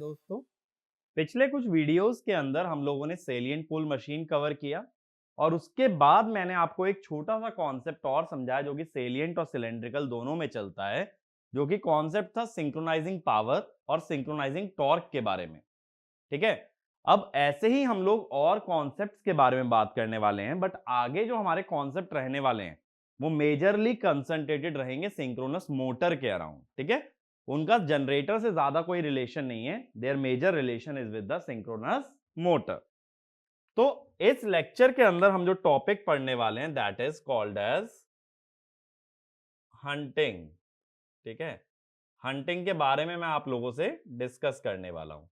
दोस्तों। पिछले कुछ वीडियोस के अंदर हम लोगों ने सेलिएंट पुल मशीन कवर किया और उसके बाद मैंने आपको एक छोटा सा कॉन्सेप्ट और समझाया जो कि सेलिएंट और सिलेंड्रिकल दोनों में चलता है, जो कि कॉन्सेप्ट था सिंक्रोनाइजिंग पावर और सिंक्रोनाइजिंग टॉर्क के बारे में। ठीक है। अब ऐसे ही हम लोग और कॉन्सेप्ट्स के बारे में बात करने वाले हैं, बट आगे जो हमारे कॉन्सेप्ट रहने वाले हैं वो मेजरली कंसंट्रेटेड रहेंगे सिंक्रोनस मोटर के अराउंड। ठीक है। उनका जनरेटर से ज्यादा कोई रिलेशन नहीं है, their major relation is with the synchronous motor. तो इस लेक्चर के अंदर हम जो टॉपिक पढ़ने वाले हैं that is called as hunting. ठीक है। हंटिंग के बारे में मैं आप लोगों से डिस्कस करने वाला हूं।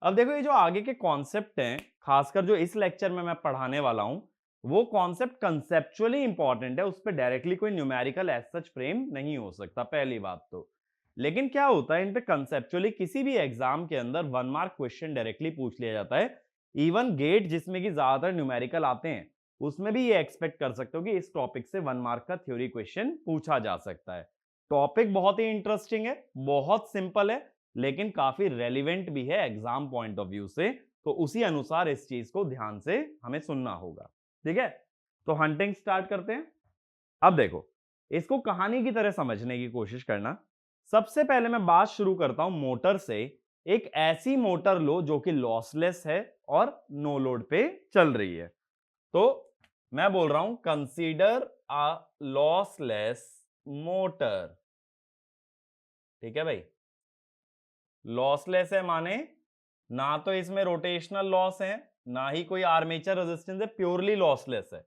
अब देखो, ये जो आगे के कॉन्सेप्ट हैं, खासकर जो इस लेक्चर में मैं पढ़ाने वाला हूं, वो कॉन्सेप्ट कंसेप्चुअली इंपॉर्टेंट है, उस पर डायरेक्टली कोई न्यूमेरिकल एज सच फ्रेम नहीं हो सकता, पहली बात तो। लेकिन क्या होता है, इन पे कंसेप्चुअली किसी भी एग्जाम के अंदर 1 मार्क क्वेश्चन डायरेक्टली पूछ लिया जाता है। इवन गेट जिसमें कि ज्यादातर न्यूमेरिकल आते हैं, उसमें भी ये एक्सपेक्ट कर सकते हो कि इस टॉपिक से 1 मार्क का थ्योरी क्वेश्चन पूछा जा सकता है। टॉपिक बहुत ही इंटरेस्टिंग है, बहुत सिंपल है, लेकिन काफी रेलिवेंट भी है एग्जाम पॉइंट ऑफ व्यू से। तो उसी अनुसार इस चीज को ध्यान से हमें सुनना होगा। ठीक है। तो हंटिंग स्टार्ट करते हैं। अब देखो, इसको कहानी की तरह समझने की कोशिश करना। सबसे पहले मैं बात शुरू करता हूं मोटर से। एक ऐसी मोटर लो जो कि लॉसलेस है और नो लोड पे चल रही है। तो मैं बोल रहा हूं कंसीडर अ लॉसलेस मोटर। ठीक है भाई। लॉसलेस है माने ना तो इसमें रोटेशनल लॉस है, ना ही कोई आर्मेचर रेजिस्टेंस है, प्योरली लॉसलेस है।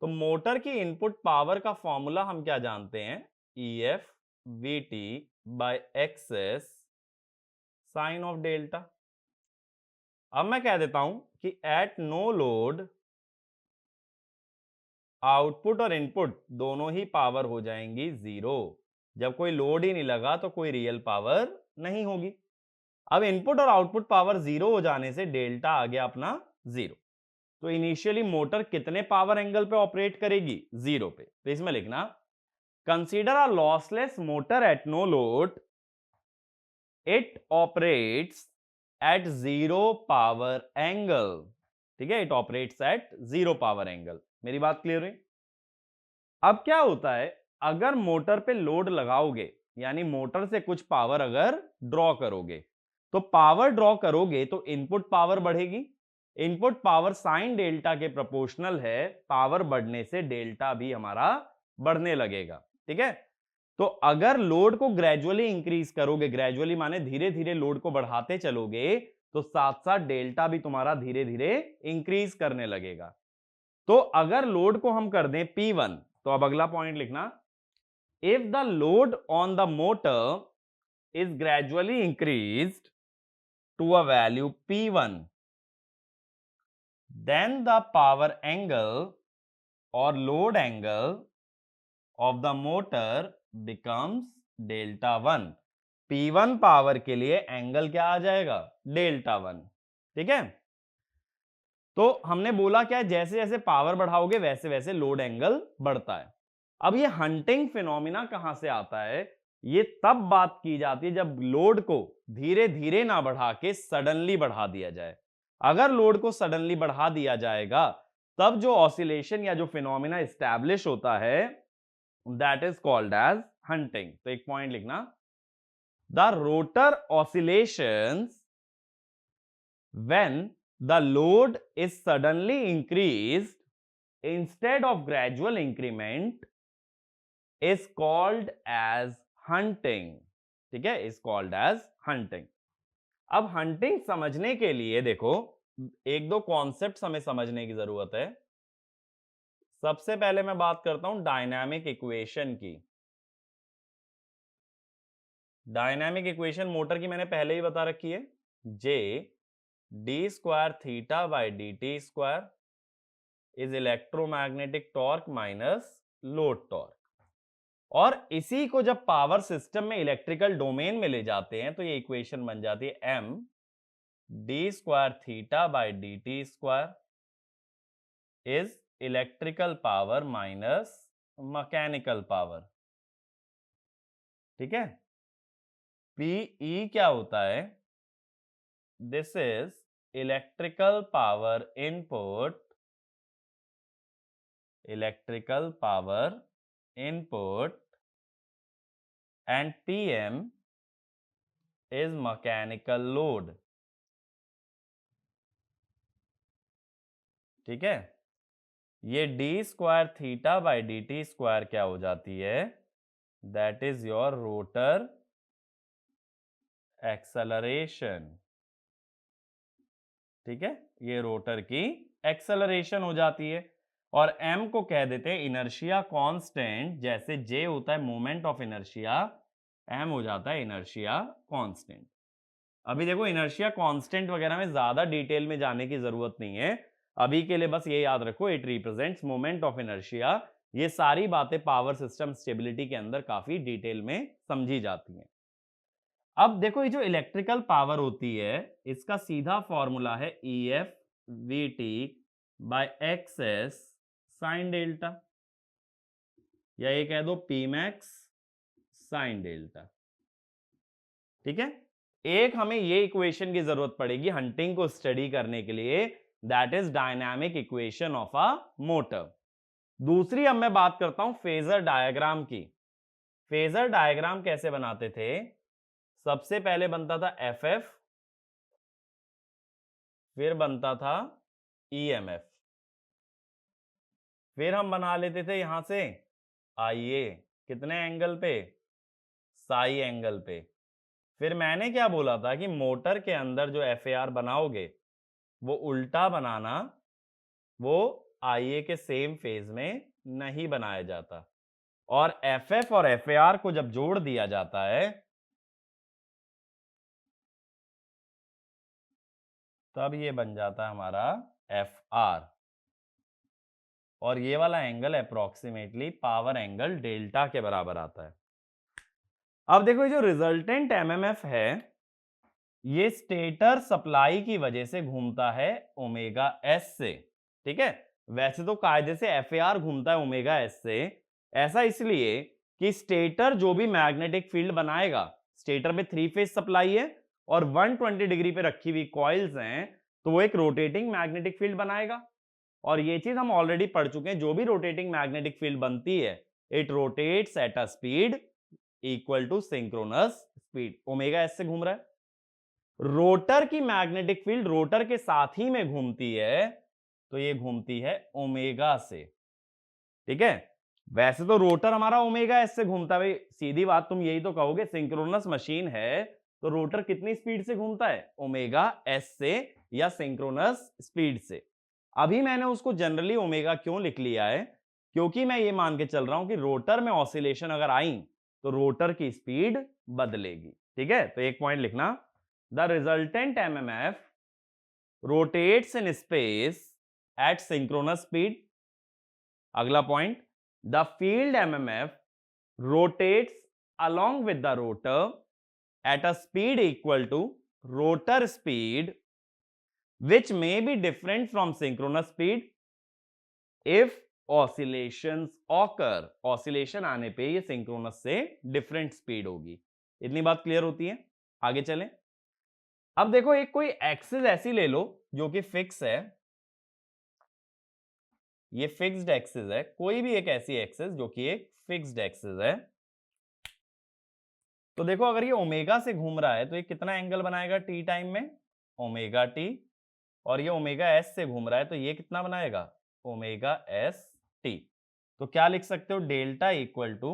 तो मोटर की इनपुट पावर का फॉर्मूला हम क्या जानते हैं? EF VT by XS sine of delta. अब मैं कह देता हूं कि एट नो लोड आउटपुट और इनपुट दोनों ही पावर हो जाएंगी जीरो। जब कोई लोड ही नहीं लगा तो कोई रियल पावर नहीं होगी। अब इनपुट और आउटपुट पावर जीरो हो जाने से डेल्टा आ गया अपना जीरो। तो इनिशियली मोटर कितने पावर एंगल पे ऑपरेट करेगी? जीरो पे। तो इसमें लिखना consider a lossless motor at no load, it operates at zero power angle. ठीक है, it operates at zero power angle. मेरी बात क्लियर हुई? अब क्या होता है, अगर मोटर पे लोड लगाओगे, यानी मोटर से कुछ पावर अगर ड्रॉ करोगे, तो पावर ड्रॉ करोगे तो इनपुट पावर बढ़ेगी। इनपुट पावर साइन डेल्टा के प्रोपोर्शनल है, पावर बढ़ने से डेल्टा भी हमारा बढ़ने लगेगा। ठीक है। तो अगर लोड को ग्रेजुअली इंक्रीज करोगे, ग्रेजुअली माने धीरे धीरे लोड को बढ़ाते चलोगे, तो साथ साथ डेल्टा भी तुम्हारा धीरे धीरे इंक्रीज करने लगेगा। तो अगर लोड को हम कर दें P1, तो अब अगला पॉइंट लिखना, if the load on the motor is gradually increased to a value P1, then the power angle or load angle of the motor becomes delta 1। P1 power के लिए एंगल क्या आ जाएगा? डेल्टा 1। ठीक है। तो हमने बोला क्या, जैसे जैसे पावर बढ़ाओगे वैसे वैसे लोड एंगल बढ़ता है। अब ये हंटिंग फिनोमिना कहां से आता है? ये तब बात की जाती है जब लोड को धीरे धीरे ना बढ़ा के सडनली बढ़ा दिया जाए। अगर लोड को सडनली बढ़ा दिया जाएगा, तब जो ऑसिलेशन या जो फिनोमिना एस्टैब्लिश होता है that is called as hunting. तो एक पॉइंट लिखना, the rotor oscillations when the load is suddenly increased instead of gradual increment is called as hunting। ठीक है, is called as hunting। अब हंटिंग समझने के लिए देखो, एक दो कॉन्सेप्ट हमें समझने की जरूरत है। सबसे पहले मैं बात करता हूं डायनामिक इक्वेशन की। डायनामिक इक्वेशन मोटर की मैंने पहले ही बता रखी है, J D square theta by D T square is electromagnetic torque minus load torque. और इसी को जब पावर सिस्टम में इलेक्ट्रिकल डोमेन में ले जाते हैं तो ये इक्वेशन बन जाती है m D square theta by D T square is electrical power minus mechanical power. ठीक है। Pe क्या होता है? This is electrical power input and PM is mechanical load। ठीक है, ये d square theta by D T square क्या हो जाती है, that is your rotor acceleration. ठीक है, ये रोटर की एक्सेलरेशन हो जाती है। और m को कह देते हैं इनर्शिया कांस्टेंट, जैसे j होता है मोमेंट ऑफ इनर्शिया, m हो जाता है इनर्शिया कांस्टेंट। अभी देखो इनर्शिया कांस्टेंट वगैरह में ज्यादा डिटेल में जाने की जरूरत नहीं है, अभी के लिए बस ये याद रखो it represents moment of inertia. ये सारी बातें पावर सिस्टम स्टेबिलिटी के अंदर काफी डिटेल में समझी जाती हैं। अब देखो ये जो इलेक्ट्रिकल पावर होती है इसका सीधा फॉर्मूला है EF VT by XS sine delta, या ये कह दो P मैक्स साइन डेल्टा। ठीक है, एक हमें ये इक्वेशन की जरूरत पड़ेगी हंटिंग को स्टडी करने के लिए, that is dynamic equation of a motor. दूसरी अब मैं बात करता हूं फेजर डायग्राम की। फेजर डायग्राम कैसे बनाते थे, सबसे पहले बनता था FF, फिर बनता था EMF, फिर हम बना लेते थे यहां से IA, कितने एंगल पे, साई एंगल पे। फिर मैंने क्या बोला था कि मोटर के अंदर जो FAR बनाओगे वो उल्टा बनाना, वो IA के सेम फेज में नहीं बनाया जाता, और FF और FAR को जब जोड़ दिया जाता है तब ये बन जाता है हमारा FR, और ये वाला angle approximately power angle delta के बराबर आता है। अब देखो ये जो रिजल्टेंट MMF है ये स्टेटर सप्लाई की वजह से घूमता है ओमेगा एस से। ठीक है, वैसे तो कायदे से FAR घूमता है ओमेगा एस से, ऐसा इसलिए कि स्टेटर जो भी मैग्नेटिक फील्ड बनाएगा, स्टेटर में 3 फेज सप्लाई है और 120 डिग्री पे रखी हुई कॉइल्स हैं, तो वो एक रोटेटिंग मैग्नेटिक फील्ड बनाएगा। और ये चीज हम ऑलरेडी पढ़ चुके हैं, जो भी रोटेटिंग मैग्नेटिक फील्ड बनती है it rotates at a speed equal to synchronous speed, omega S से घूम रहा है। रोटर की मैग्नेटिक फील्ड रोटर के साथ ही में घूमती है, तो ये घूमती है ओमेगा से। ठीक है, वैसे तो रोटर हमारा ओमेगा एस से घूमता है, भाई सीधी बात तुम यही तो कहोगे, सिंक्रोनस मशीन है तो रोटर कितनी स्पीड से घूमता है, ओमेगा एस से या सिंक्रोनस स्पीड से। अभी मैंने उसको जनरली ओमेगा क्यों लिख लिया है, क्योंकि मैं ये मान के चल रहा हूं कि रोटर में ऑसिलेशन अगर आई तो रोटर की स्पीड बदलेगी। ठीक है, तो एक पॉइंट लिखना, the resultant MMF rotates in space at synchronous speed। अगला point, the field MMF rotates along with the rotor at a speed equal to rotor speed which may be different from synchronous speed if oscillations occur। oscillation आने पे ये synchronous से different speed होगी। इतनी बात clear होती है, आगे चलें। अब देखो एक कोई एक्सिस ऐसी ले लो जो कि फिक्स है, ये फिक्स्ड एक्सिस है, कोई भी एक ऐसी एक्सिस जो कि एक फिक्स्ड एक्सिस है। तो देखो अगर ये ओमेगा से घूम रहा है तो ये कितना एंगल बनाएगा टी टाइम में, ओमेगा टी, और ये ओमेगा एस से घूम रहा है तो ये कितना बनाएगा, ओमेगा एस टी। तो क्या लिख सकते हो, delta equal to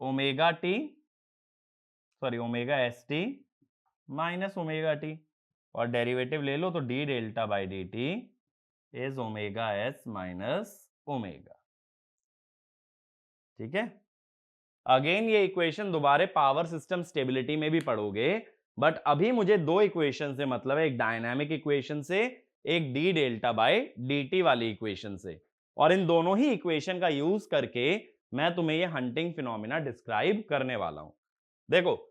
omega T, sorry omega S T minus omega T, और डेरिवेटिव ले लो तो D delta by D T is omega S minus omega. ठीक है, अगेन ये इक्वेशन दोबारा पावर सिस्टम स्टेबिलिटी में भी पढ़ोगे, बट अभी मुझे दो इक्वेशन से मतलब है, एक डायनामिक इक्वेशन से, एक D delta by D T वाली इक्वेशन से, और इन दोनों ही इक्वेशन का यूज करके मैं तुम्हें ये हंटिंग फिनोमिना डिस्क्राइब करने वाला हूं। देखो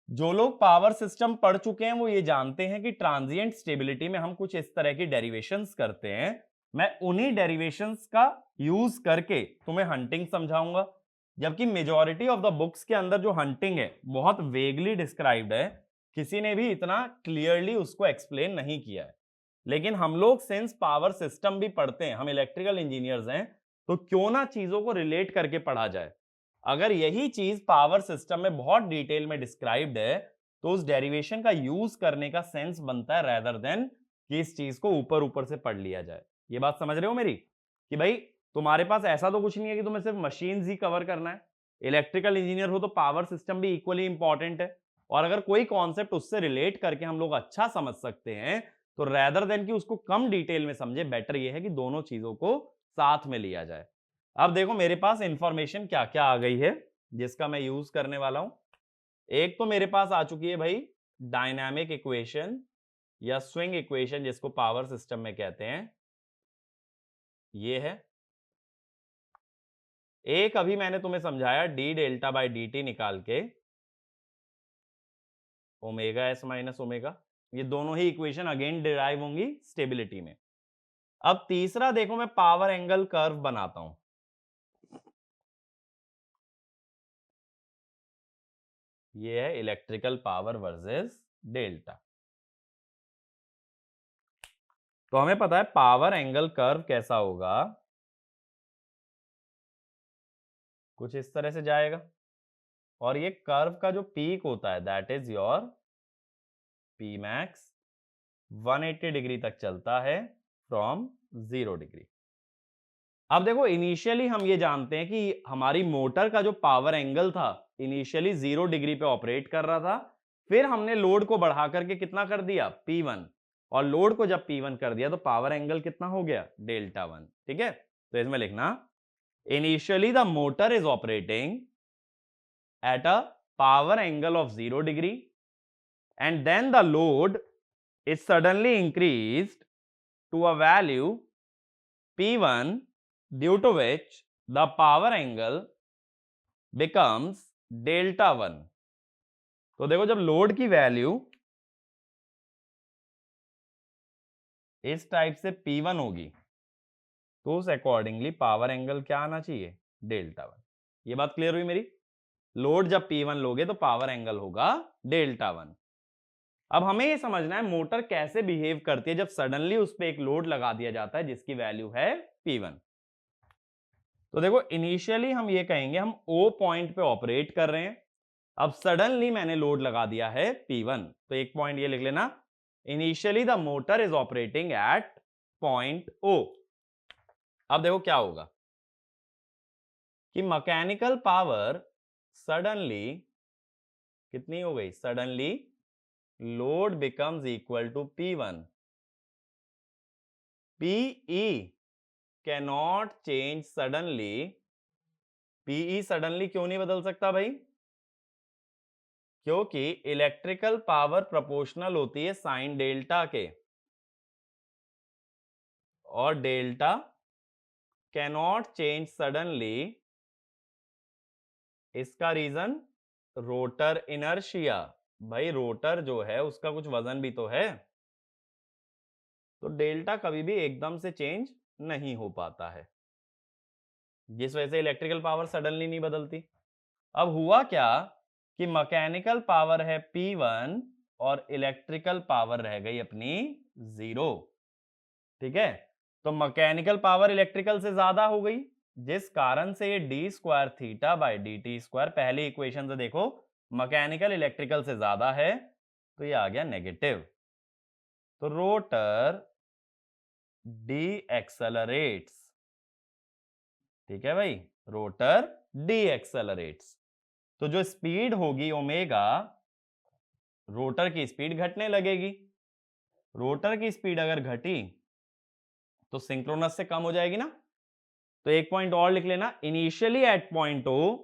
जो लोग पावर सिस्टम पढ़ चुके हैं वो ये जानते हैं कि ट्रांजिएंट स्टेबिलिटी में हम कुछ इस तरह की डेरिवेशंस करते हैं। मैं उन्हीं डेरिवेशंस का यूज करके तुम्हें हंटिंग समझाऊंगा, जबकि मेजॉरिटी ऑफ द बुक्स के अंदर जो हंटिंग है बहुत वेगली डिस्क्राइब्ड है किसी ने भी इतना क्लियरली उसको एक्सप्लेन नहीं किया है। लेकिन हम लोग सिंस पावर सिस्टम भी पढ़ते हैं, हम इलेक्ट्रिकल इंजीनियर्स हैं, तो क्यों ना चीजों को रिलेट करके पढ़ा जाए। अगर यही चीज पावर सिस्टम में बहुत डिटेल में डिस्क्राइब्ड है तो उस डेरिवेशन का यूज करने का सेंस बनता है, रेदर देन कि इस चीज को ऊपर ऊपर से पढ़ लिया जाए। ये बात समझ रहे हो मेरी, कि भाई तुम्हारे पास ऐसा तो कुछ नहीं है कि तुम्हें सिर्फ मशीन्स ही कवर करना है। इलेक्ट्रिकल इंजीनियर हो तो पावर सिस्टम भी इक्वली इंपॉर्टेंट है, और अगर कोई कॉन्सेप्ट उससे रिलेट करके हम लोग अच्छा समझ सकते हैं तो रेदर देन कि उसको कम डिटेल में समझे, बेटर ये है कि दोनों चीजों को साथ में लिया जाए। अब देखो मेरे पास इंफॉर्मेशन क्या क्या आ गई है जिसका मैं यूज करने वाला हूं। एक तो मेरे पास आ चुकी है भाई डायनामिक इक्वेशन या स्विंग इक्वेशन, जिसको पावर सिस्टम में कहते हैं, ये है। एक अभी मैंने तुम्हें समझाया D delta by D T निकाल के ओमेगा एस माइनस ओमेगा, ये दोनों ही इक्वेशन अगेन डिराइव होंगी स्टेबिलिटी में। अब तीसरा देखो मैं पावर एंगल कर्व बनाता हूं। ये है इलेक्ट्रिकल पावर वर्सेस डेल्टा। तो हमें पता है पावर एंगल कर्व कैसा होगा, कुछ इस तरह से जाएगा, और ये कर्व का जो पीक होता है that is your P max, 180 degree तक चलता है फ्रॉम 0 डिग्री। अब देखो इनिशियली हम ये जानते हैं कि हमारी मोटर का जो पावर एंगल था इनिशियली 0 डिग्री पे ऑपरेट कर रहा था, फिर हमने लोड को बढ़ा करके कितना कर दिया P1, और लोड को जब P1 कर दिया तो पावर एंगल कितना हो गया डेल्टा 1। ठीक है, तो इसमें लिखना initially the motor is operating at a power angle of 0 degree and then the load is suddenly increased to a value P1 due to which the power angle becomes delta 1। तो देखो जब load की value इस type से P1 होगी तो उस accordingly power angle क्या आना चाहिए डेल्टा 1। ये बात क्लियर हुई मेरी? लोड जब P1 लोगे तो पावर एंगल होगा डेल्टा 1। अब हमें ये समझना है मोटर कैसे बिहेव करती है जब सडनली उस पर एक लोड लगा दिया जाता है जिसकी वैल्यू है P1। तो देखो इनिशियली हम ये कहेंगे हम O पॉइंट पे ऑपरेट कर रहे हैं, अब सडनली मैंने लोड लगा दिया है P1, तो एक पॉइंट ये लिख लेना, initially the motor is operating eight point O। अब देखो क्या होगा कि मैकेनिकल पावर सडनली कितनी हो गई, suddenly load becomes equal to P1। PE cannot change suddenly. PE suddenly क्यों नहीं बदल सकता भाई? क्योंकि इलेक्ट्रिकल पावर प्रोपोर्शनल होती है साइन डेल्टा के, और डेल्टा कैनॉट चेंज सडनली। इसका रीजन रोटर इनर्शिया। भाई रोटर जो है उसका कुछ वजन भी तो है, तो डेल्टा कभी भी एकदम से चेंज नहीं हो पाता है, जिस वजह से इलेक्ट्रिकल पावर सडनली नहीं बदलती। अब हुआ क्या कि मैकेनिकल पावर है P1 और इलेक्ट्रिकल पावर रह गई अपनी 0। ठीक है, तो मैकेनिकल पावर इलेक्ट्रिकल से ज्यादा हो गई, जिस कारण से ये D square theta by D T square, पहली इक्वेशन से देखो मैकेनिकल इलेक्ट्रिकल से ज्यादा है तो ये आ गया नेगेटिव। तो रोटर डी एक्सेलरेट्स। ठीक है भाई, रोटर डी एक्सेलरेट्स, तो जो स्पीड होगी ओमेगा, रोटर की स्पीड घटने लगेगी। रोटर की स्पीड अगर घटी तो सिंक्रोनस से कम हो जाएगी ना। तो एक पॉइंट और लिख लेना, initially at point O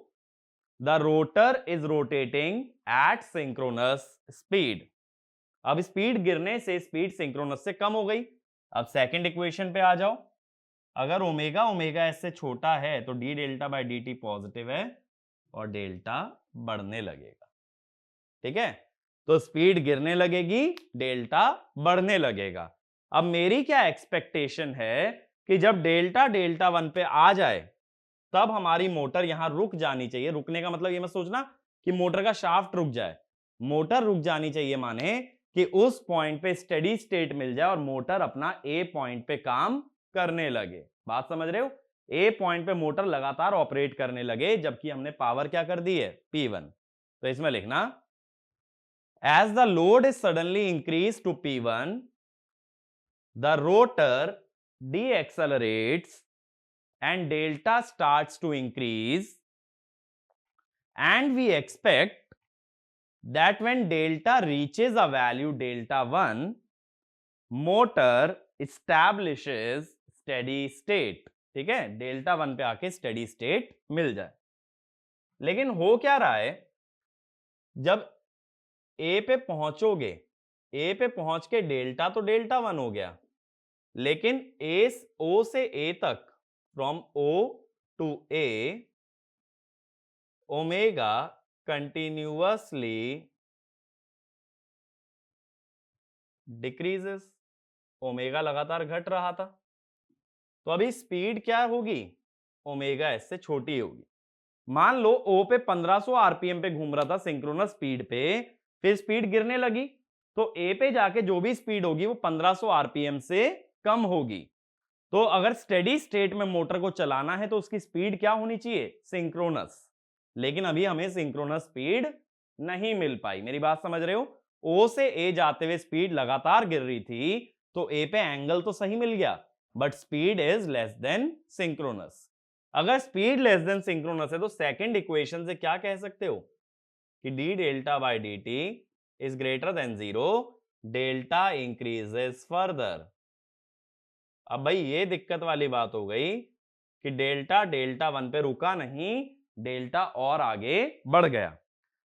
the rotor is rotating at synchronous speed. अब स्पीड गिरने से स्पीड सिंक्रोनस से कम हो गई। अब सेकंड इक्वेशन पे आ जाओ, अगर ओमेगा ओमेगा एस से छोटा है तो D delta by D T positive है और डेल्टा बढ़ने लगेगा। ठीक है, तो स्पीड गिरने लगेगी, डेल्टा बढ़ने लगेगा। अब मेरी क्या एक्सपेक्टेशन है कि जब डेल्टा डेल्टा 1 पे आ जाए तब हमारी मोटर यहां रुक जानी चाहिए। रुकने का मतलब ये मत सोचना कि मोटर का शाफ्ट रुक जाए, मोटर रुक जानी चाहिए माने कि उस पॉइंट पे स्टेडी स्टेट मिल जाए और मोटर अपना ए पॉइंट पे काम करने लगे। बात समझ रहे हो? ए पॉइंट पे मोटर लगातार ऑपरेट करने लगे, जबकि हमने पावर क्या कर दी है, P1। तो इसमें लिखना as the load is suddenly increase to P1, the rotor deaccelerates and delta starts to increase, and we expect that when delta reaches a value delta 1, motor establishes steady state। ठीक है, delta 1 पे आके steady state मिल जाए। लेकिन हो क्या रहा है, जब ए पे पहुंचोगे, ए पे पहुंच के डेल्टा तो डेल्टा 1 हो गया, लेकिन ओ से ए तक, from O to A, omega continuously decreases, omega लगातार घट रहा था। तो अभी स्पीड क्या होगी, ओमेगा एस से छोटी होगी। मान लो ओ पे 1500 आरपीएम पे घूम रहा था सिंक्रोनस स्पीड पे, फिर स्पीड गिरने लगी, तो ए पे जाके जो भी स्पीड होगी वो 1500 आरपीएम से कम होगी। तो अगर स्टेडी स्टेट में मोटर को चलाना है तो उसकी स्पीड क्या होनी चाहिए, सिंक्रोनस। लेकिन अभी हमें सिंक्रोनस स्पीड नहीं मिल पाई। मेरी बात समझ रहे हो? ओ से ए जाते हुए स्पीड लगातार गिर रही थी, तो ए पे एंगल तो सही मिल गया, but speed is less than synchronous. अगर स्पीड लेस देन सिंक्रोनस है तो सेकंड इक्वेशन से क्या कह सकते हो कि D delta by D T is greater than 0, delta increases further. अब भाई ये दिक्कत वाली बात हो गई कि डेल्टा डेल्टा 1 पे रुका नहीं, डेल्टा और आगे बढ़ गया।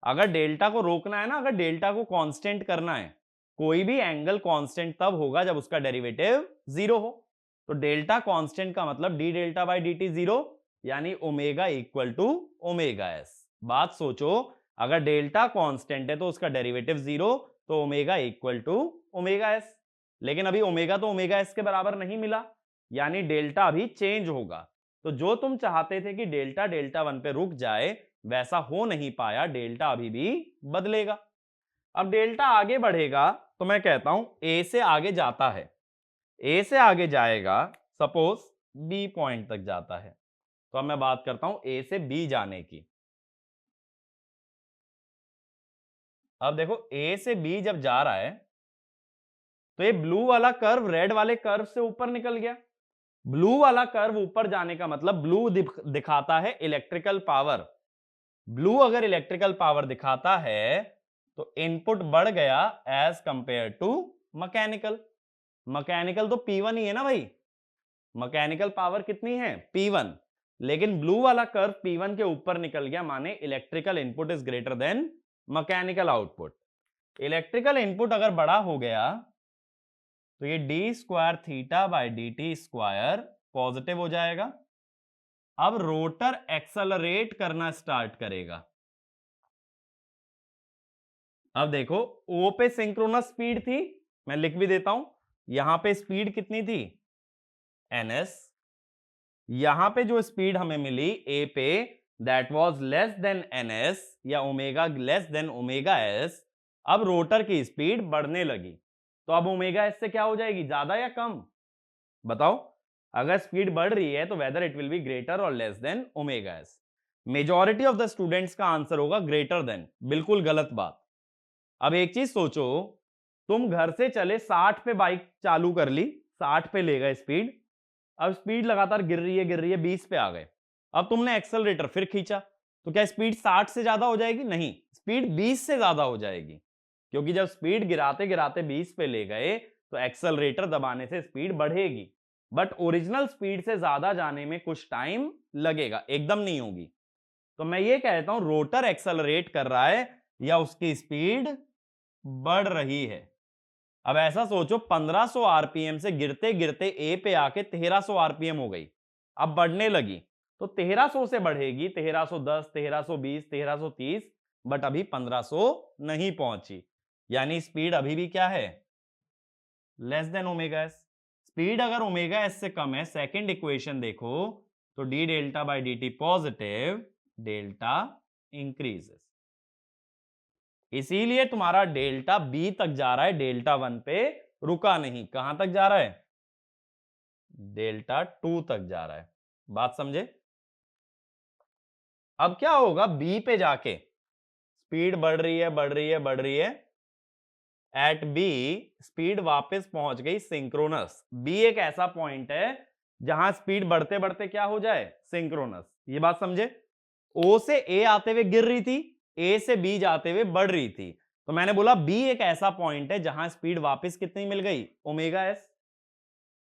अगर डेल्टा को रोकना है ना, अगर डेल्टा को कांस्टेंट करना है, कोई भी एंगल कांस्टेंट तब होगा जब उसका डेरिवेटिव 0 हो। तो डेल्टा कांस्टेंट का मतलब D delta by D T 0, यानी omega equal to omega S. बात सोचो, अगर डेल्टा कांस्टेंट है तो उसका डेरिवेटिव 0, तो omega equal to omega S. लेकिन अभी ओमेगा तो ओमेगा एस के बराबर नहीं मिला, यानी डेल्टा अभी चेंज होगा। तो जो तुम चाहते थे कि डेल्टा डेल्टा 1 पे रुक जाए, वैसा हो नहीं पाया, डेल्टा अभी भी बदलेगा। अब डेल्टा आगे बढ़ेगा तो मैं कहता हूं ए से आगे जाता है, ए से आगे जाएगा, सपोज बी पॉइंट तक जाता है। तो अब मैं बात करता हूं ए से बी जाने की। अब देखो ए से बी जब जा रहा है तो ये ब्लू वाला कर्व रेड वाले कर्व से ऊपर निकल गया। ब्लू वाला कर्व ऊपर जाने का मतलब ब्लू दिखाता है इलेक्ट्रिकल पावर। ब्लू अगर इलेक्ट्रिकल पावर दिखाता है तो इनपुट बढ़ गया as compare to mechanical. Mechanical तो P1 ही है ना भाई, मैकेनिकल पावर कितनी है, P1। लेकिन ब्लू वाला कर्व P1 के ऊपर निकल गया, माने electrical input is greater than mechanical output. Electrical input अगर बड़ा हो गया तो ये D square theta by D T square positive हो जाएगा। अब रोटर एक्सेलरेट करना स्टार्ट करेगा। अब देखो ओ पे सिंक्रोनस स्पीड थी, मैं लिख भी देता हूं, यहां पे स्पीड कितनी थी, ns। यहां पे जो स्पीड हमें मिली ए पे, that was less than ns, या omega less than omega S. अब रोटर की स्पीड बढ़ने लगी, तो अब ओमेगा एस से क्या हो जाएगी, ज्यादा या कम, बताओ। अगर स्पीड बढ़ रही है तो whether it will be greater or less than omega S. Majority of the students का आंसर होगा ग्रेटर देन, बिल्कुल गलत बात। अब एक चीज सोचो, तुम घर से चले 60 पे बाइक चालू कर ली, 60 पे ले गए स्पीड, अब स्पीड लगातार गिर रही है, 20 पे आ गए। अब तुमने एक्सेलरेटर फिर खींचा, तो क्या स्पीड 60 से ज्यादा हो जाएगी, नहीं, स्पीड 20 से ज्यादा हो जाएगी। क्योंकि जब स्पीड गिराते गिराते 20 पे ले गए तो एक्सेलरेटर दबाने से स्पीड बढ़ेगी, बट ओरिजिनल स्पीड से ज्यादा जाने में कुछ टाइम लगेगा, एकदम नहीं होगी। तो मैं ये कहता हूं रोटर एक्सेलरेट कर रहा है या उसकी स्पीड बढ़ रही है। अब ऐसा सोचो 1500 आरपीएम से गिरते गिरते ए पे आके 1300 आरपीएम हो गई, अब बढ़ने लगी, तो 1300 से बढ़ेगी 1310, 1320, 1330, बट अभी 1500 नहीं पहुंची, यानी स्पीड अभी भी क्या है, less than omega S. Speed अगर ओमेगा एस से कम है, सेकंड इक्वेशन देखो, तो D delta by D T positive, delta increases. इसीलिए तुम्हारा डेल्टा बी तक जा रहा है, डेल्टा 1 पे रुका नहीं। कहां तक जा रहा है? डेल्टा 2 तक जा रहा है। बात समझे? अब क्या होगा, बी पे जाके स्पीड बढ़ रही है, बढ़ रही है, बढ़ रही है। एट बी स्पीड वापस पहुंच गई सिंक्रोनस। बी एक ऐसा पॉइंट है जहां स्पीड बढ़ते बढ़ते क्या हो जाए, सिंक्रोनस। ये बात समझे? ओ से ए आते हुए गिर रही थी, ए से बी जाते हुए बढ़ रही थी, तो मैंने बोला बी एक ऐसा पॉइंट है जहां स्पीड वापस कितनी मिल गई, omega S.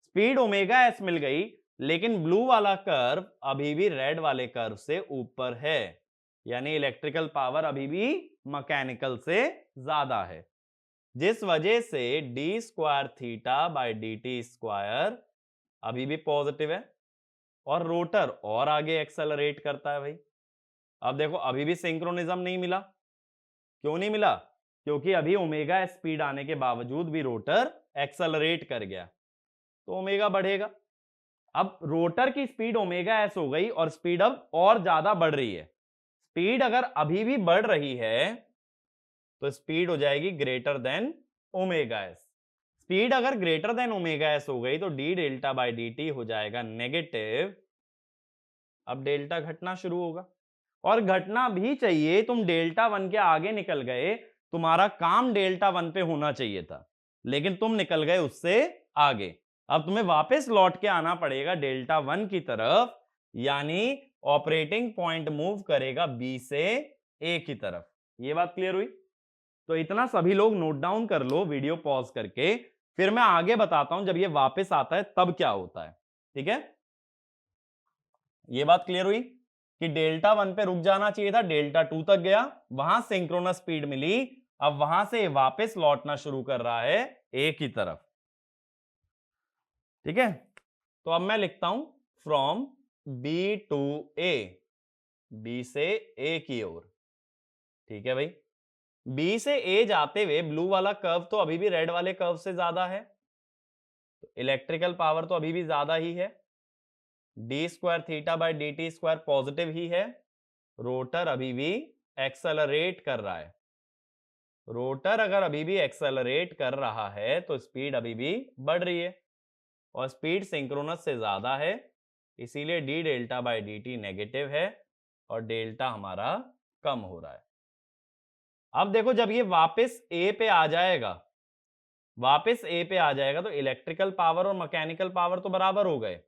Speed omega S मिल गई, लेकिन ब्लू वाला कर्व अभी भी रेड वाले कर्व से ऊपर है, यानी इलेक्ट्रिकल पावर अभी भी मैकेनिकल से ज्यादा है, जिस वजह से D square theta by D T square अभी भी पॉजिटिव है, और रोटर और आगे एक्सेलरेट करता है भाई। अब देखो अभी भी सिंक्रोनिज्म नहीं मिला। क्यों नहीं मिला? क्योंकि अभी ओमेगा स्पीड आने के बावजूद भी रोटर एक्सेलरेट कर गया, तो ओमेगा बढ़ेगा। अब रोटर की स्पीड ओमेगा एस हो गई और स्पीड अब और ज्यादा बढ़ रही है। स्पीड अगर अभी भी बढ़ रही है तो स्पीड हो जाएगी greater than omega S. Speed अगर ग्रेटर देन ओमेगा एस हो गई तो D delta by D T हो जाएगा नेगेटिव। अब डेल्टा घटना शुरू होगा, और घटना भी चाहिए। तुम डेल्टा 1 के आगे निकल गए, तुम्हारा काम डेल्टा 1 पे होना चाहिए था, लेकिन तुम निकल गए उससे आगे। अब तुम्हें वापस लौट के आना पड़ेगा डेल्टा 1 की तरफ, यानी ऑपरेटिंग पॉइंट मूव करेगा बी से ए की तरफ। ये बात क्लियर हुई? तो इतना सभी लोग नोट डाउन कर लो वीडियो पॉज करके, फिर मैं आगे बताता हूं जब ये वापस आता है तब क्या होता है। ठीक है? ये बात क्लियर हुई कि डेल्टा 1 पे रुक जाना चाहिए था, डेल्टा 2 तक गया, वहां सिंक्रोनस स्पीड मिली, अब वहां से वापस लौटना शुरू कर रहा है ए की तरफ। ठीक है? तो अब मैं लिखता हूं from B to A, B से ए की ओर। ठीक है भाई? बी से ए जाते हुए ब्लू वाला कर्व तो अभी भी रेड वाले कर्व से ज्यादा है, तो इलेक्ट्रिकल पावर तो अभी भी ज्यादा ही है। D square theta by D T square positive ही है। रोटर अभी भी एक्सेलरेट कर रहा है। रोटर अगर अभी भी एक्सेलरेट कर रहा है तो स्पीड अभी भी बढ़ रही है, और स्पीड सिंक्रोनस से ज्यादा है, इसीलिए D delta by D T negative है और डेल्टा हमारा कम हो रहा है। अब देखो जब ये वापस ए पे आ जाएगा, वापस ए पे आ जाएगा तो इलेक्ट्रिकल पावर और मैकेनिकल पावर तो बराबर हो गए,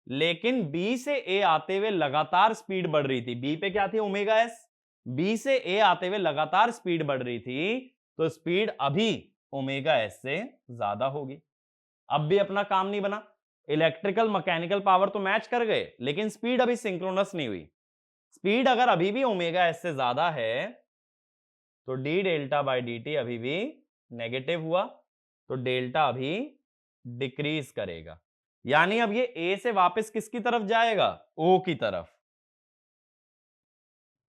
लेकिन बी से ए आते हुए लगातार स्पीड बढ़ रही थी। बी पे क्या थी, ओमेगा एस। बी से ए आते हुए लगातार स्पीड बढ़ रही थी, तो स्पीड अभी ओमेगा एस से ज्यादा होगी। अब भी अपना काम नहीं बना, इलेक्ट्रिकल मैकेनिकल पावर तो मैच कर गए, लेकिन स्पीड अभी सिंक्रोनस नहीं हुई। स्पीड अगर अभी भी ओमेगा एस से ज्यादा है तो D delta by D T अभी भी नेगेटिव हुआ, तो डेल्टा अभी डिक्रीज करेगा, यानी अब ये ए से वापस किसकी तरफ जाएगा, ओ की तरफ।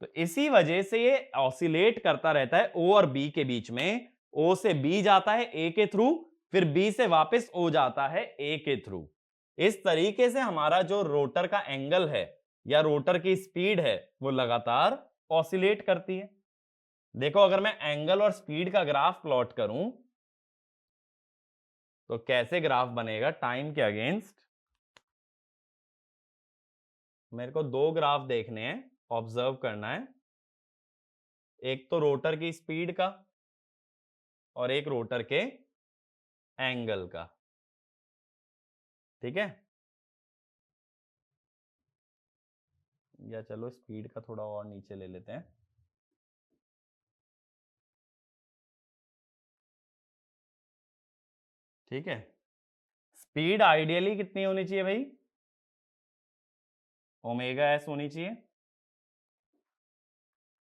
तो इसी वजह से ये ऑसिलेट करता रहता है ओ और बी के बीच में। ओ से बी जाता है ए के थ्रू, फिर बी से वापस ओ जाता है ए के थ्रू। इस तरीके से हमारा जो रोटर का एंगल है या रोटर की स्पीड है वो लगातार ऑसिलेट करती है। देखो अगर मैं एंगल और स्पीड का ग्राफ प्लॉट करूं तो कैसे ग्राफ बनेगा, टाइम के अगेंस्ट। मेरे को दो ग्राफ देखने हैं, ऑब्जर्व करना है। एक तो रोटर की स्पीड का और एक रोटर के एंगल का। ठीक है? या चलो स्पीड का थोड़ा और नीचे ले लेते हैं। ठीक है? स्पीड आइडियली कितनी होनी चाहिए भाई, ओमेगा एस होनी चाहिए।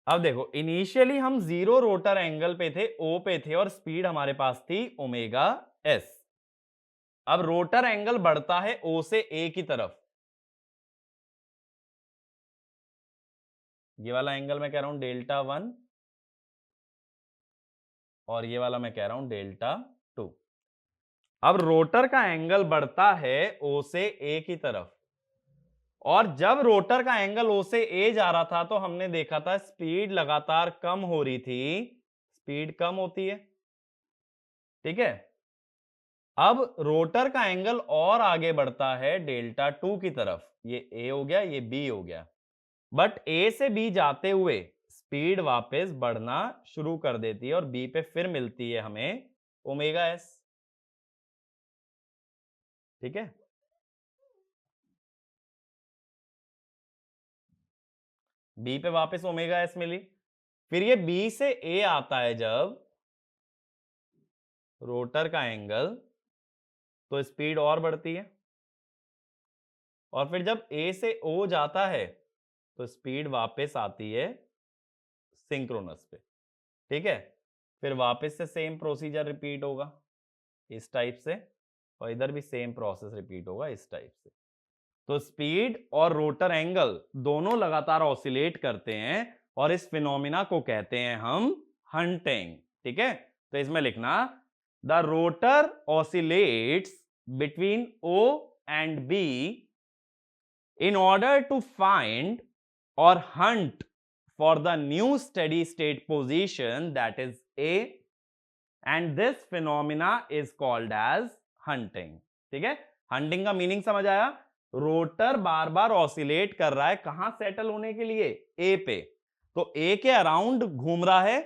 अब देखो इनिशियली हम जीरो रोटर एंगल पे थे, ओ पे थे, और स्पीड हमारे पास थी ओमेगा एस। अब रोटर एंगल बढ़ता है ओ से ए की तरफ। ये वाला एंगल मैं कह रहा हूं डेल्टा 1, और ये वाला मैं कह रहा हूं डेल्टा 2। अब रोटर का एंगल बढ़ता है ओ से ए की तरफ, और जब रोटर का एंगल ओ से ए जा रहा था तो हमने देखा था स्पीड लगातार कम हो रही थी, स्पीड कम होती है, ठीक है। अब रोटर का एंगल और आगे बढ़ता है डेल्टा टू की तरफ, ये ए हो गया, ये बी हो गया, बट ए से बी जाते हुए स्पीड वापस बढ़ना शुरू कर देती है और बी पे फिर मिलती है हमें ओमेगा एस, ठीक है। बी पे वापस ओमेगा एस मिली, फिर ये बी से ए आता है जब रोटर का एंगल, तो स्पीड और बढ़ती है, और फिर जब ए से ओ जाता है तो स्पीड वापस आती है सिंक्रोनस पे, ठीक है। फिर वापस से सेम प्रोसीजर रिपीट होगा इस टाइप से, और इधर भी सेम प्रोसेस रिपीट होगा इस टाइप से। तो स्पीड और रोटर एंगल दोनों लगातार ऑसिलेट करते हैं और इस फिनोमिना को कहते हैं हम हंटिंग, ठीक है। तो इसमें लिखना the rotor oscillates between O and B in order to find or hunt for the new steady state position, that is A, and this phenomena is called as hunting, ठीक है। हंटिंग का meaning समझ आया? Rotor bar बार oscillate कर रहा है, कहां settle होने के लिए? ए पे। तो ए के अराउंड घूम रहा है,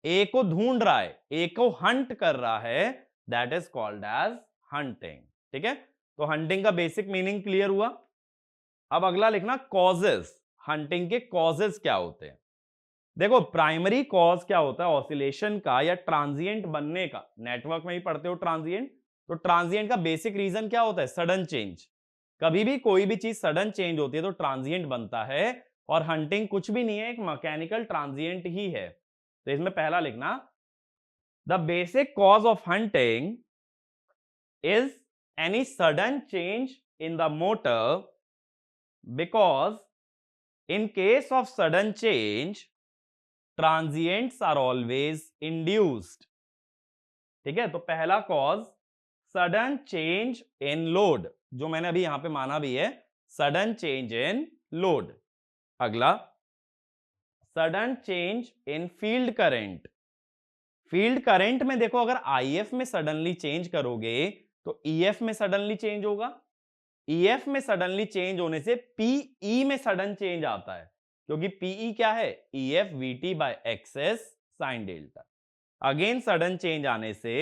ए को ढूंढ रहा है, ए को हंट कर रहा है, that is called as hunting, ठीक है। तो हंटिंग का बेसिक मीनिंग क्लियर हुआ। अब अगला लिखना कॉजेस, हंटिंग के कॉजेस क्या होते हैं। देखो प्राइमरी कॉज क्या होता है ऑसिलेशन का या ट्रांजिएंट बनने का, नेटवर्क में ही पढ़ते हो ट्रांजिएंट, तो ट्रांजिएंट का बेसिक रीजन क्या होता है? Sudden change. कभी भी कोई भी चीज सडन चेंज होती है तो ट्रांजिएंट बनता है, और हंटिंग कुछ भी नहीं है, एक मैकेनिकल ट्रांजिएंट ही है। तो इसमें पहला लिखना the basic cause of hunting is any sudden change in the motor, because in case of sudden change transients are always induced, ठीक है। तो पहला कॉज सडन चेंज इन लोड, जो मैंने अभी यहां पे माना भी है, सडन चेंज इन लोड। अगला सडन चेंज इन फील्ड करंट। फील्ड करंट में देखो अगर आईएफ में सडनली चेंज करोगे तो ईएफ में सडनली चेंज होगा, ईएफ में सडनली चेंज होने से पीई में सडन चेंज आता है, क्योंकि पीई क्या है? EF VT by XS sine delta. Again sudden change आने से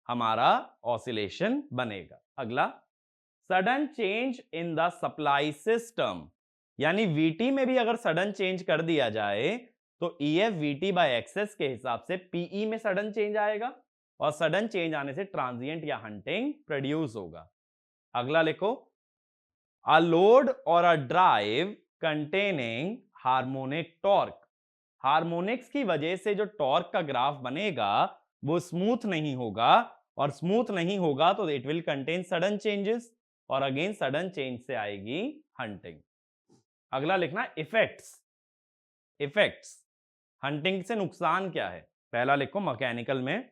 हमारा ऑसिलेशन बनेगा। अगला sudden change in the supply system, यानी वीटी में भी अगर सडन चेंज कर दिया जाए तो ईएफ वीटी बाय एक्सएस के हिसाब से पीई में सडन चेंज आएगा, और सडन चेंज आने से ट्रांजिएंट या हंटिंग प्रोड्यूस होगा। अगला लिखो a load or a drive containing harmonic torque, harmonics की वजह से जो टॉर्क का ग्राफ बनेगा वो स्मूथ नहीं होगा, और स्मूथ नहीं होगा तो it will contain sudden changes, और अगेन सडन चेंज से आएगी हंटिंग। अगला लिखना इफेक्ट्स। इफेक्ट्स, हंटिंग से नुकसान क्या है? पहला लिखो मैकेनिकल में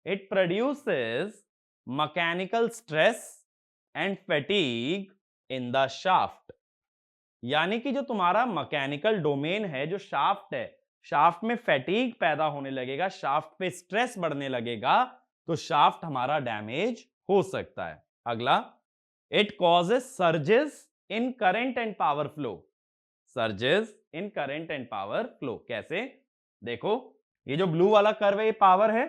it produces mechanical stress and fatigue in the shaft, यानी कि जो तुम्हारा मैकेनिकल डोमेन है, जो शाफ्ट है, शाफ्ट में फैटीग पैदा होने लगेगा, शाफ्ट पे स्ट्रेस बढ़ने लगेगा, तो शाफ्ट हमारा डैमेज हो सकता है। अगला it causes surges in current and power flow. Surges in current and power flow कैसे? देखो ये जो ब्लू वाला कर्व है ये पावर है,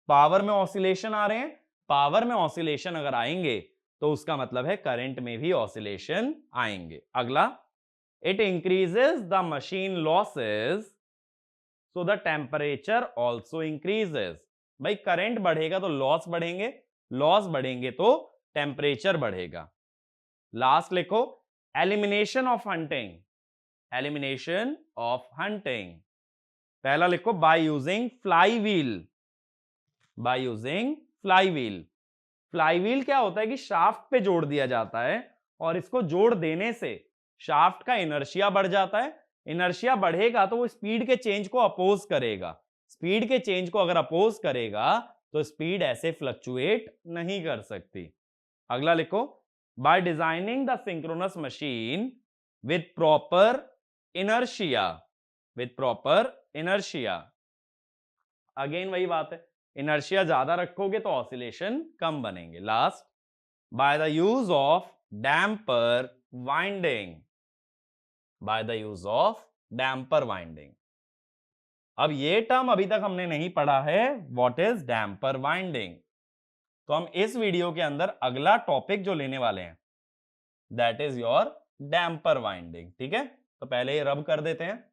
पावर में ऑसिलेशन आ रहे हैं, पावर में ऑसिलेशन अगर आएंगे तो उसका मतलब है करंट में भी ऑसिलेशन आएंगे। अगला it increases the machine losses so the temperature also increases. भाई करंट बढ़ेगा तो लॉस बढ़ेंगे, लॉस बढ़ेंगे तो टेम्परेचर बढ़ेगा। लास्ट लिखो elimination of hunting. Elimination of hunting पहला लिखो by using fly wheel. By using fly wheel, fly wheel क्या होता है कि शाफ्ट पे जोड़ दिया जाता है, और इसको जोड़ देने से शाफ्ट का इनर्शिया बढ़ जाता है। इनर्शिया बढ़ेगा तो वो स्पीड के चेंज को अपोज करेगा, स्पीड के चेंज को अगर अपोज करेगा तो स्पीड ऐसे फ्लक्चुएट नहीं कर सकती। अगला लिखो by designing the synchronous machine with proper inertia, with proper inertia. Again वही बात है, इनर्शिया ज्यादा रखोगे तो ऑसिलेशन कम बनेंगे। Last, by the use of damper winding, by the use of damper winding. अब ये टर्म अभी तक हमने नहीं पढ़ा है, व्हाट इज डैम्पर वाइंडिंग। तो हम इस वीडियो के अंदर अगला टॉपिक जो लेने वाले हैं that is your damper winding. ठीक है, तो पहले ये रब कर देते हैं।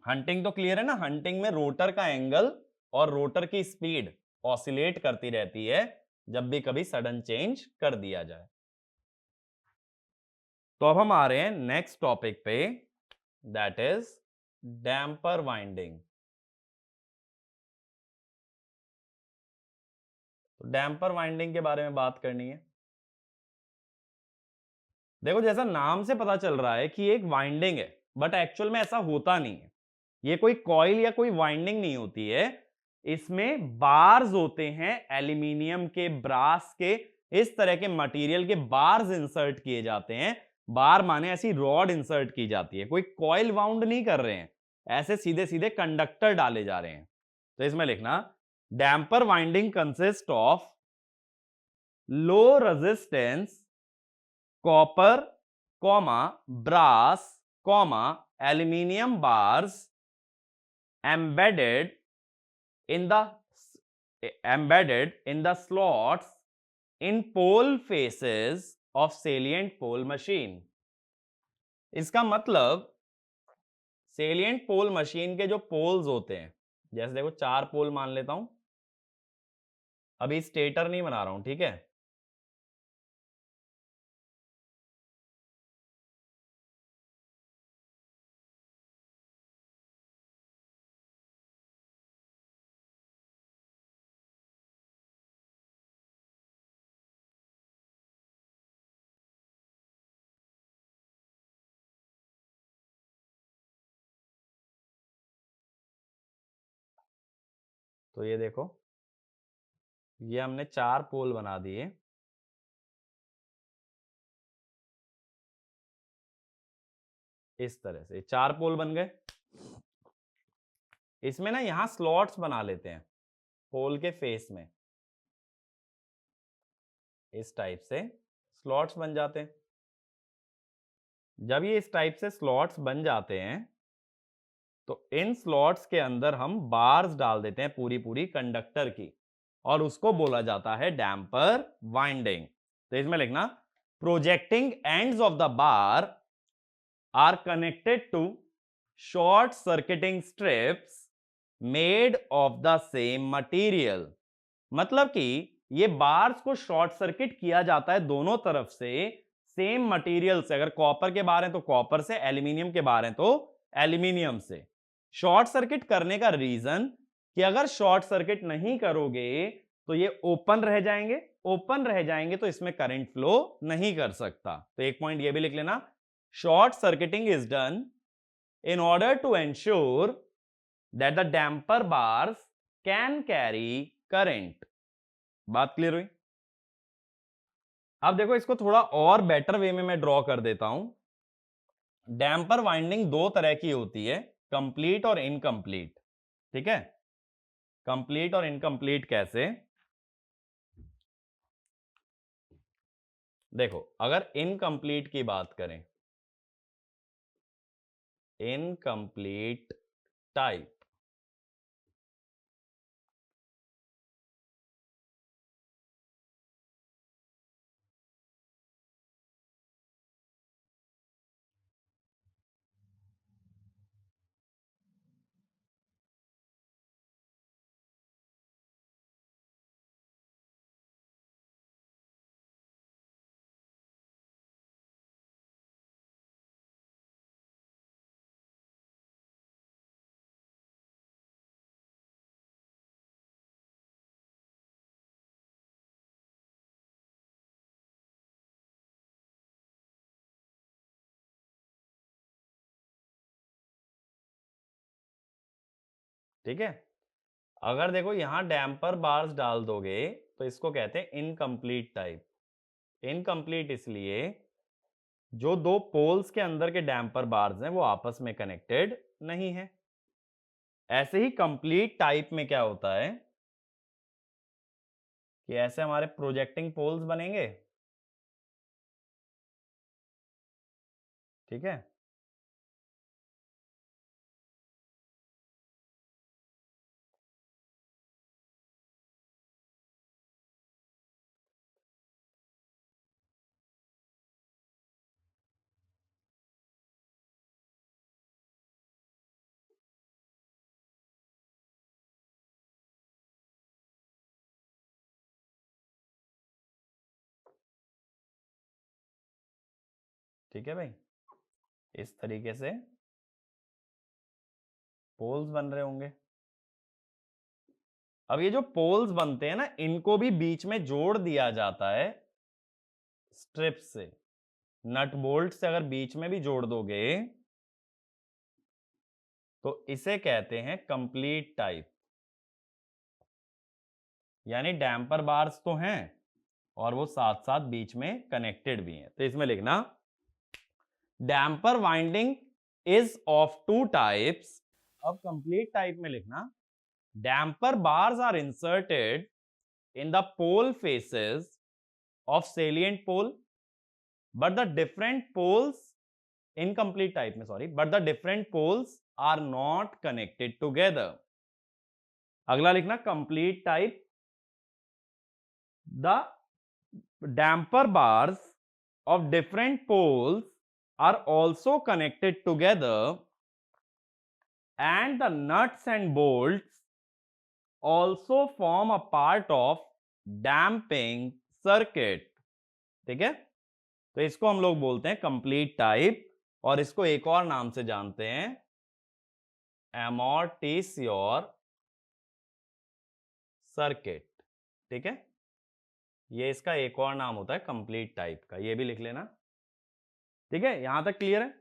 हंटिंग तो क्लियर है ना, हंटिंग में रोटर का एंगल और रोटर की स्पीड ऑसिलेट करती रहती है जब भी कभी सडन चेंज कर दिया जाए। तो अब हम आ रहे हैं नेक्स्ट टॉपिक पे, दैट इज डैम्पर वाइंडिंग। तो डैम्पर वाइंडिंग के बारे में बात करनी है। देखो जैसा नाम से पता चल रहा है कि एक वाइंडिंग है, बट एक्चुअल में ऐसा होता नहीं है। ये कोई कॉइल या कोई वाइंडिंग नहीं होती है, इसमें बार्स होते हैं एल्यूमिनियम के, ब्रास के, इस तरह के मटेरियल के बार्स इंसर्ट किए जाते हैं। बार माने ऐसी रॉड इंसर्ट की जाती है, कोई कॉइल वाउंड नहीं कर रहे हैं, ऐसे सीधे सीधे कंडक्टर डाले जा रहे हैं। तो इसमें लिखना, damper winding consist of low resistance copper comma brass comma aluminium bars embedded in the slots in pole faces of salient pole machine। इसका मतलब सेलिएंट पोल मशीन के जो पोल्स होते हैं, जैसे देखो 4 पोल मान लेता हूं, अभी स्टेटर नहीं बना रहा हूं, ठीक है। तो ये देखो, ये हमने 4 पोल बना दिए, इस तरह से 4 पोल बन गए। इसमें ना यहां स्लॉट्स बना लेते हैं पोल के फेस में, इस टाइप से स्लॉट्स बन जाते हैं। जब ये इस टाइप से स्लॉट्स बन जाते हैं तो इन स्लॉट्स के अंदर हम बार्स डाल देते हैं पूरी पूरी कंडक्टर की, और उसको बोला जाता है डैम्पर वाइंडिंग। तो इसमें लिखना, projecting ends of the bar are connected to short circuiting strips made of the same material. मतलब कि ये बार्स को शॉर्ट सर्किट किया जाता है दोनों तरफ से सेम मटेरियल से। अगर कॉपर के बार हैं तो कॉपर से, एल्यूमिनियम के बार हैं तो एल्यूमिनियम से। शॉर्ट सर्किट करने का रीजन कि अगर शॉर्ट सर्किट नहीं करोगे तो ये ओपन रह जाएंगे, ओपन रह जाएंगे तो इसमें करंट फ्लो नहीं कर सकता। तो एक पॉइंट ये भी लिख लेना, short circuiting is done in order to ensure that the damper bars can carry current। बात क्लियर हुई। अब देखो इसको थोड़ा और बेटर वे में मैं ड्रॉ कर देता हूं। डैम्पर वाइंडिंग दो तरह की होती है, कंप्लीट और इनकम्प्लीट। ठीक है, कंप्लीट और इनकम्प्लीट कैसे, देखो अगर इनकम्प्लीट की बात करें, इनकम्प्लीट टाइप, ठीक है। अगर देखो यहां डैम्पर बार्स डाल दोगे तो इसको कहते हैं इनकम्प्लीट टाइप। इनकम्प्लीट इसलिए जो दो पोल्स के अंदर के डैम्पर बार्स हैं वो आपस में कनेक्टेड नहीं है। ऐसे ही कंप्लीट टाइप में क्या होता है कि ऐसे हमारे प्रोजेक्टिंग पोल्स बनेंगे, ठीक है। ठीक है भाई, इस तरीके से पोल्स बन रहे होंगे। अब ये जो पोल्स बनते हैं ना, इनको भी बीच में जोड़ दिया जाता है स्ट्रिप से। नट बोल्ट से अगर बीच में भी जोड़ दोगे तो इसे कहते हैं कंप्लीट टाइप। यानी डैम्पर बार्स तो हैं और वो साथ साथ बीच में कनेक्टेड भी हैं। तो इसमें लिखना damper winding is of two types. अब कंप्लीट टाइप में लिखना damper bars are inserted in the pole faces of salient pole, but the different poles incomplete type में sorry, but the different poles are not connected together. अगला लिखना complete type, the damper bars of different poles are also connected together and the nuts and bolts also form a part of damping circuit. ठीक है, तो इसको हम लोग बोलते हैं कंप्लीट टाइप और इसको एक और नाम से जानते हैं एमोर्टिस्योर सर्किट। ठीक है, ये इसका एक और नाम होता है कंप्लीट टाइप का, ये भी लिख लेना। ठीक है, यहां तक क्लियर है।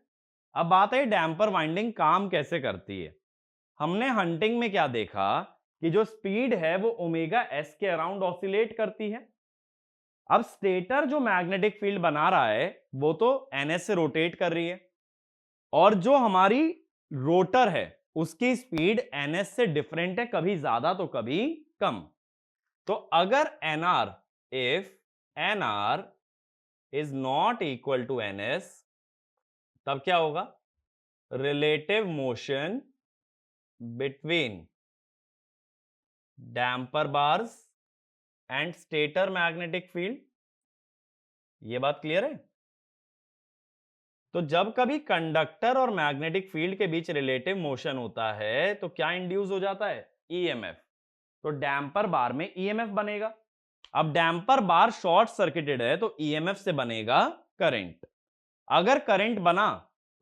अब बात है डैम्पर वाइंडिंग काम कैसे करती है। हमने हंटिंग में क्या देखा कि जो स्पीड है वो ओमेगा एस के अराउंड ऑसिलेट करती है। अब स्टेटर जो मैग्नेटिक फील्ड बना रहा है वो तो एनएस से रोटेट कर रही है और जो हमारी रोटर है उसकी स्पीड एनएस से डिफरेंट है, कभी ज्यादा तो कभी कम। तो अगर NR if NR is not equal to NS तब क्या होगा, relative motion between damper bars and stator magnetic field. ये बात क्लियर है। तो जब कभी कंडक्टर और मैग्नेटिक फील्ड के बीच रिलेटिव मोशन होता है तो क्या इंड्यूस हो जाता है, ईएमएफ। तो डैम्पर बार में ईएमएफ बनेगा। अब डैम्पर बार शॉर्ट सर्किटेड है तो ईएमएफ से बनेगा करंट। अगर करंट बना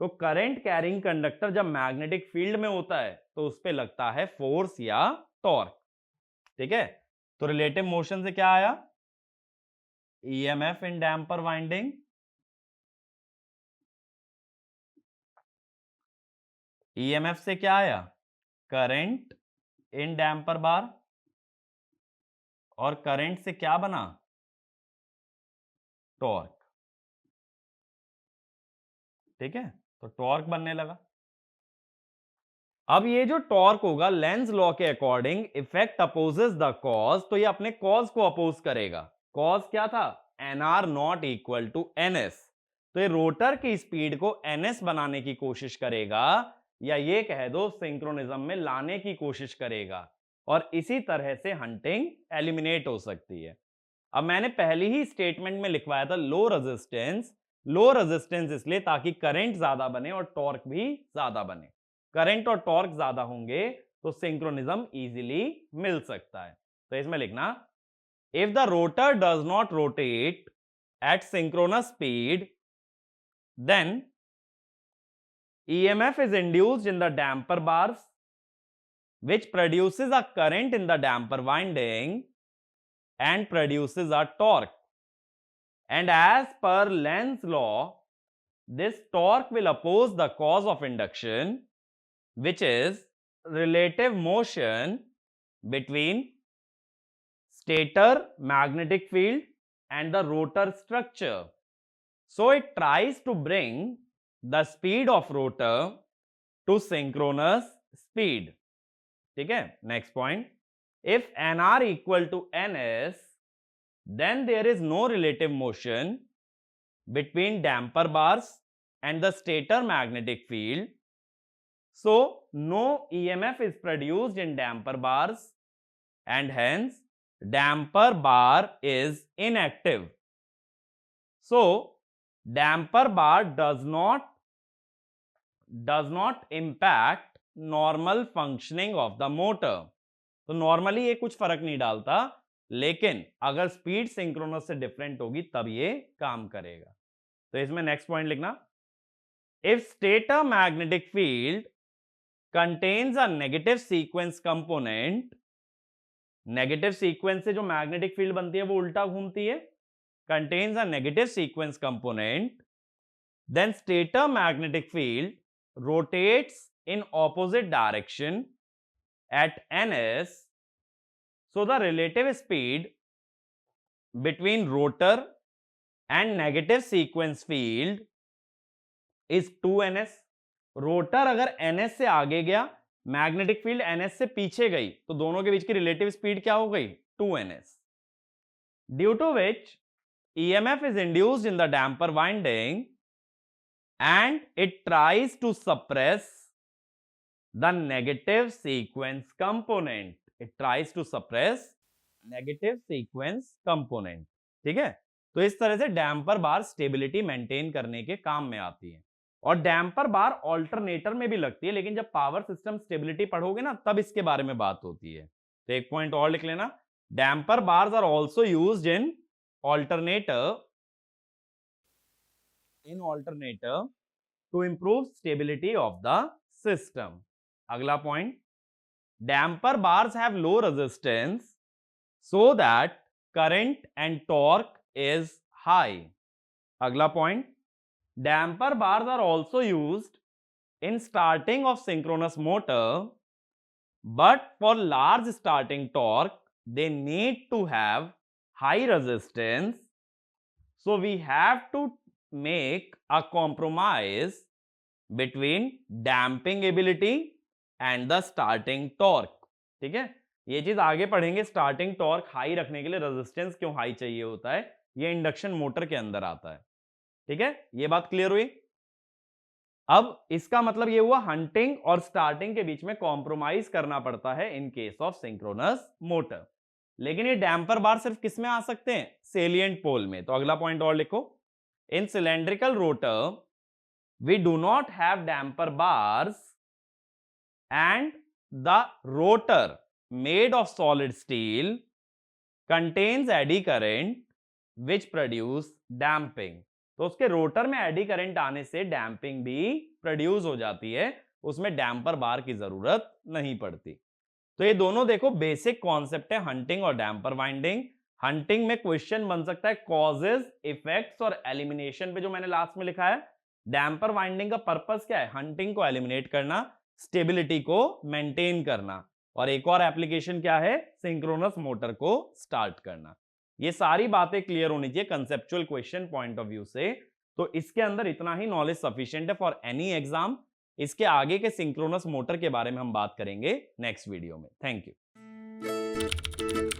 तो करंट कैरिंग कंडक्टर जब मैग्नेटिक फील्ड में होता है तो उस पे लगता है फोर्स या टॉर्क। ठीक है, तो रिलेटिव मोशन से क्या आया, EMF in damper winding EMF से क्या आया, करंट इन डैम्पर बार और करंट से क्या बना, टॉर्क। ठीक है, तो टॉर्क बनने लगा। अब ये जो टॉर्क होगा लेंज लॉ के according effect opposes the cause, तो ये अपने कॉज को अपोज करेगा। कॉज क्या था, NR not equal to NS. तो ये रोटर की स्पीड को एनएस बनाने की कोशिश करेगा या ये कह दो सिंक्रोनिज्म में लाने की कोशिश करेगा और इसी तरह से हंटिंग एलिमिनेट हो सकती है। अब मैंने पहली ही स्टेटमेंट में लिखवाया था लो रेजिस्टेंस। लो रेजिस्टेंस इसलिए ताकि करंट ज्यादा बने और टॉर्क भी ज्यादा बने। करंट और टॉर्क ज्यादा होंगे तो सिंक्रोनिज्म इजीली मिल सकता है। तो इसमें लिखना if the rotor does not rotate at synchronous speed then EMF is induced in the damper bars which produces a current in the damper winding and produces a torque. And as per Lenz's law, this torque will oppose the cause of induction, which is relative motion between stator magnetic field and the rotor structure. So it tries to bring the speed of rotor to synchronous speed. ठीक है, next point. If nr equal to ns, then there is no relative motion between damper bars and the stator magnetic field. So no EMF is produced in damper bars and hence damper bar is inactive. So damper bar does not impact normal functioning of the motor. तो normally ये कुछ फर्क नहीं डालता, लेकिन अगर speed synchronous से different होगी तब ये काम करेगा. तो इसमें नेक्स्ट पॉइंट लिखना, if stator magnetic field contains a negative sequence component, negative sequence से जो मैग्नेटिक फील्ड बनती है वो उल्टा घूमती है, contains a negative sequence component, then stator magnetic field rotates in opposite direction at ns. So the relative speed between rotor and negative sequence field is 2ns. Rotor अगर ns से आगे गया, मैग्नेटिक फील्ड ns से पीछे गई, तो दोनों के बीच की रिलेटिव स्पीड क्या हो गई? 2ns. Due to which EMF is induced in the damper winding and it tries to suppress the negative sequence component. It tries to suppress negative sequence component. ठीक है, तो इस तरह से डैम्पर बार स्टेबिलिटी मेंटेन करने के काम में आती है. और डैम्पर बार ऑल्टरनेटर में भी लगती है, लेकिन जब पावर सिस्टम स्टेबिलिटी पढ़ोगे ना तब इसके बारे में बात होती है. तो एक पॉइंट और लिख लेना, damper bars are also used in alternator to improve stability of the system. अगला point, damper bars have low resistance so that current and torque is high. अगला point, damper bars are also used in starting of synchronous motor, but for large starting torque they need to have high resistance, so we have to make a compromise between damping ability and the starting torque. ठीक है, ये चीज आगे पढ़ेंगे. Starting torque high रखने के लिए resistance क्यों हाई चाहिए होता है, ये इंडक्शन मोटर के अंदर आता है. ठीक है, ये बात क्लियर हुई. अब इसका मतलब ये हुआ हंटिंग और स्टार्टिंग के बीच में कॉम्प्रोमाइज करना पड़ता है in case of synchronous motor. लेकिन ये डैम्पर बार सिर्फ किस में आ सकते हैं? सेलिएंट पोल में. तो अगला पॉइंट और लिखो, in cylindrical rotor we do not have damper bars and the rotor made of solid steel contains eddy current which produce damping. तो उसके रोटर में एडी करंट आने से डैम्पिंग भी प्रोड्यूस हो जाती है, उसमें डैम्पर बार की जरूरत नहीं पड़ती. तो ये दोनों देखो बेसिक कॉन्सेप्ट है हंटिंग और डैम्पर वाइंडिंग. हंटिंग में क्वेश्चन बन सकता है कॉजेज, इफेक्ट्स और एलिमिनेशन पे, जो मैंने लास्ट में लिखा है. डैम्पर वाइंडिंग का पर्पस क्या है? हंटिंग को एलिमिनेट करना, स्टेबिलिटी को मेंटेन करना, और एक और एप्लीकेशन क्या है? सिंक्रोनस मोटर को स्टार्ट करना. ये सारी बातें क्लियर होनी चाहिए conceptual question point of view से. तो इसके अंदर इतना ही नॉलेज सफिशिएंट है फॉर एनी एग्जाम. इसके आगे के सिंक्रोनस मोटर के बारे में हम बात करेंगे नेक्स्ट वीडियो में. Thank you.